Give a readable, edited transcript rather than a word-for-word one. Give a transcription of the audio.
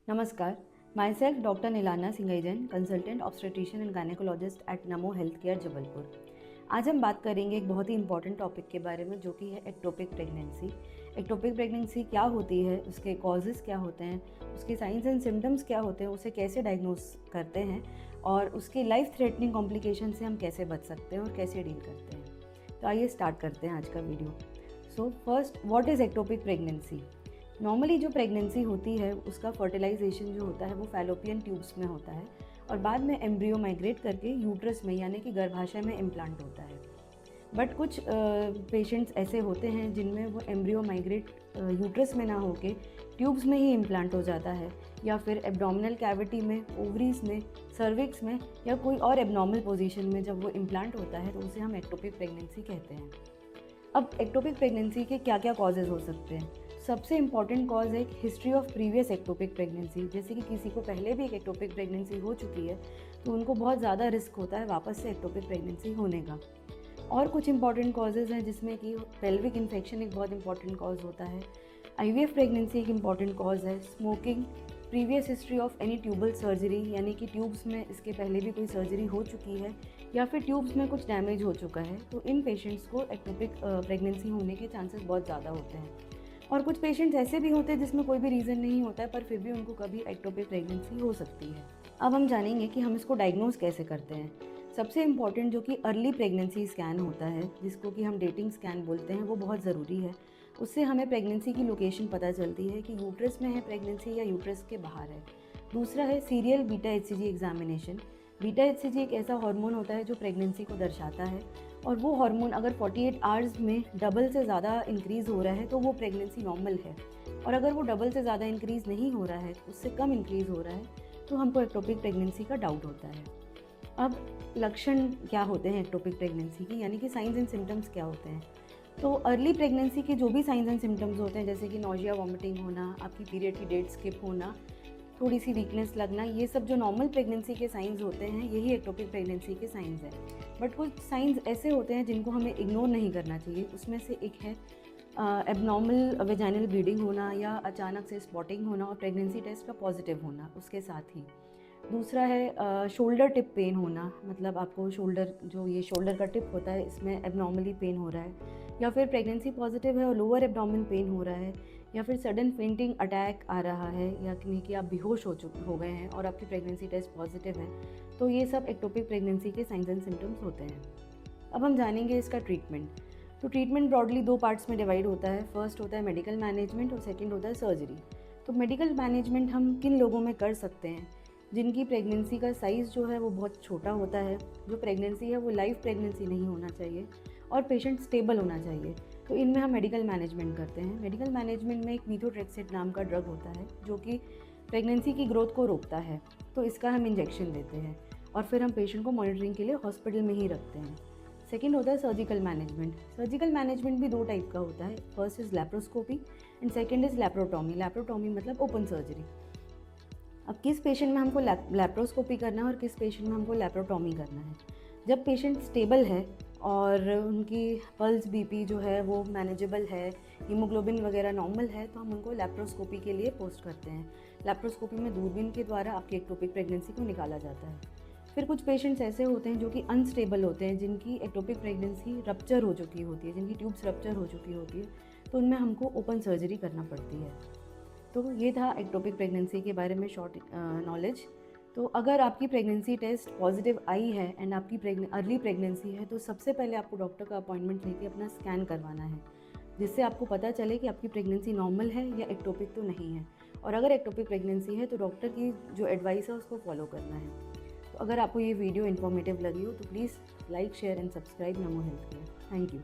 नमस्कार, myself doctor Neelana Singhai, consultant obstetrician and gynaecologist at Namo health care Jabalpur. आज हम बात करेंगे एक बहुत ही इंपॉर्टेंट टॉपिक के बारे में, जो कि है एक्टोपिक प्रेगनेंसी। एक्टोपिक प्रेगनेंसी क्या होती है, उसके कॉजेज़ क्या होते हैं, उसके साइंस एंड सिम्टम्स क्या होते हैं, उसे कैसे डायग्नोस करते हैं और उसकी लाइफ थ्रेटनिंग कॉम्प्लिकेशन से हम कैसे बच सकते हैं और कैसे डील करते हैं। तो आइए स्टार्ट करते हैं आज का video. So first, what is ectopic pregnancy? Normally जो प्रेगनेंसी होती है उसका फर्टिलाइजेशन जो होता है वो फैलोपियन ट्यूब्स में होता है और बाद में एम्ब्रियो माइग्रेट करके यूट्रस में यानी कि गर्भाशय में इम्प्लांट होता है। बट कुछ पेशेंट्स ऐसे होते हैं जिनमें वो एम्ब्रियो माइग्रेट यूट्रस में ना होके ट्यूब्स में ही इम्प्लांट हो जाता है, या फिर एब्डोमिनल कैविटी में, ओवरीज में, सर्विक्स में, या कोई और एबनॉर्मल पोजीशन में जब वो इम्प्लांट होता है तो उसे हम एक्टोपिक प्रेगनेंसी कहते हैं। अब एक्टोपिक प्रेगनेंसी के क्या क्या कॉजेज़ हो सकते हैं? सबसे इम्पॉर्टेंट कॉज है history of previous ectopic pregnancy. जैसे कि किसी को पहले भी एक एक्टोपिक प्रेगनेंसी हो चुकी है तो उनको बहुत ज़्यादा रिस्क होता है वापस से एक्टोपिक प्रेगनेंसी होने का। और कुछ इंपॉर्टेंट कॉजेज़ हैं जिसमें कि पेल्विक इन्फेक्शन एक बहुत इंपॉर्टेंट कॉज होता है, आईवीएफ प्रेगनेंसी एक इम्पॉर्टेंट कॉज है, smoking, previous history of any tubal surgery यानी कि ट्यूब्स में इसके पहले भी कोई सर्जरी हो चुकी है या फिर ट्यूब्स में कुछ डैमेज हो चुका है, तो इन पेशेंट्स को एक्टोपिक प्रेगनेंसी होने के चांसेस बहुत ज़्यादा होते हैं। और कुछ पेशेंट्स ऐसे भी होते हैं जिसमें कोई भी रीज़न नहीं होता है पर फिर भी उनको कभी एक्टोपिक प्रेगनेंसी हो सकती है। अब हम जानेंगे कि हम इसको डायग्नोज कैसे करते हैं। सबसे इम्पॉर्टेंट जो कि अर्ली प्रेगनेंसी स्कैन होता है, जिसको कि हम डेटिंग स्कैन बोलते हैं, वो बहुत ज़रूरी है। उससे हमें प्रेगनेंसी की लोकेशन पता चलती है कि यूट्रस में है प्रेगनेंसी या यूट्रस के बाहर है। दूसरा है serial beta HCG examination. Beta HCG एक ऐसा हार्मोन होता है जो प्रेगनेंसी को दर्शाता है, और वो हार्मोन अगर 48 आवर्स में डबल से ज़्यादा इंक्रीज़ हो रहा है तो वो प्रेगनेंसी नॉर्मल है, और अगर वो डबल से ज़्यादा इंक्रीज़ नहीं हो रहा है, उससे कम इंक्रीज़ हो रहा है, तो हमको एक्टोपिक प्रेगनेंसी का डाउट होता है। अब लक्षण क्या होते हैं एक्टोपिक प्रेगनेंसी की, यानी कि साइंस एंड सिम्टम्स क्या होते हैं? तो अर्ली प्रेगनेंसी के जो भी साइंस एंड सिम्टम्स होते हैं, जैसे कि नोजिया, वॉमिटिंग होना, आपकी पीरियड की डेट स्किप होना, थोड़ी सी वीकनेस लगना, ये सब जो नॉर्मल प्रेगनेंसी के साइंस होते हैं यही एक्टोपिक प्रेगनेंसी के साइंस हैं। बट कुछ साइंस ऐसे होते हैं जिनको हमें इग्नोर नहीं करना चाहिए। उसमें से एक है एबनॉर्मल वेजाइनल ब्लीडिंग होना या अचानक से स्पॉटिंग होना और प्रेगनेंसी टेस्ट का पॉजिटिव होना उसके साथ ही। दूसरा है शोल्डर टिप पेन होना, मतलब आपको शोल्डर, जो ये शोल्डर का टिप होता है, इसमें एबनॉर्मली पेन हो रहा है, या फिर प्रेगनेंसी पॉजिटिव है और लोअर एब्डोमेन पेन हो रहा है, या फिर सडन फेंटिंग अटैक आ रहा है, या कि आप बेहोश हो गए हैं और आपकी प्रेगनेंसी टेस्ट पॉजिटिव है। तो ये सब एक्टोपिक प्रेगनेंसी के साइंस एंड सिम्टम्स होते हैं। अब हम जानेंगे इसका ट्रीटमेंट। तो ट्रीटमेंट ब्रॉडली दो पार्ट्स में डिवाइड होता है। फर्स्ट होता है मेडिकल मैनेजमेंट और सेकंड होता है सर्जरी। तो मेडिकल मैनेजमेंट हम किन लोगों में कर सकते हैं? जिनकी प्रेगनेंसी का साइज़ जो है वो बहुत छोटा होता है, जो प्रेगनेंसी है वो लाइव प्रेगनेंसी नहीं होना चाहिए, और पेशेंट स्टेबल होना चाहिए, तो इनमें हम मेडिकल मैनेजमेंट करते हैं। मेडिकल मैनेजमेंट में एक मीथोट्रेक्सेट नाम का ड्रग होता है जो कि प्रेगनेंसी की ग्रोथ को रोकता है, तो इसका हम इंजेक्शन देते हैं और फिर हम पेशेंट को मॉनिटरिंग के लिए हॉस्पिटल में ही रखते हैं। सेकेंड होता है सर्जिकल मैनेजमेंट। सर्जिकल मैनेजमेंट भी दो टाइप का होता है। First is laparoscopy and second is laparotomy. Laparotomy मतलब ओपन सर्जरी। अब किस पेशेंट में हमको लैप्रोस्कोपी करना है और किस पेशेंट में हमको लैप्रोटॉमी करना है? जब पेशेंट स्टेबल है और उनकी पल्स बीपी जो है वो मैनेजेबल है, हीमोग्लोबिन वगैरह नॉर्मल है, तो हम उनको लैप्रोस्कोपी के लिए पोस्ट करते हैं। लैप्रोस्कोपी में दूरबीन के द्वारा आपकी एक्टोपिक प्रेगनेंसी को निकाला जाता है। फिर कुछ पेशेंट्स ऐसे होते हैं जो कि अनस्टेबल होते हैं, जिनकी एक्टोपिक प्रेगनेंसी रप्चर हो चुकी होती है, जिनकी ट्यूब्स रप्चर हो चुकी होती है, तो उनमें हमको ओपन सर्जरी करना पड़ती है। तो ये था एक्टोपिक प्रेगनेंसी के बारे में शॉर्ट नॉलेज। तो अगर आपकी प्रेगनेंसी टेस्ट पॉजिटिव आई है एंड आपकी अर्ली प्रेगनेंसी है, तो सबसे पहले आपको डॉक्टर का अपॉइंटमेंट लेके अपना स्कैन करवाना है, जिससे आपको पता चले कि आपकी प्रेगनेंसी नॉर्मल है या एक्टोपिक तो नहीं है। और अगर एक्टोपिक प्रेगनेंसी है तो डॉक्टर की जो एडवाइस है उसको फॉलो करना है। तो अगर आपको ये वीडियो इन्फॉर्मेटिव लगी हो तो please like, share and subscribe NaMo health care. Thank you.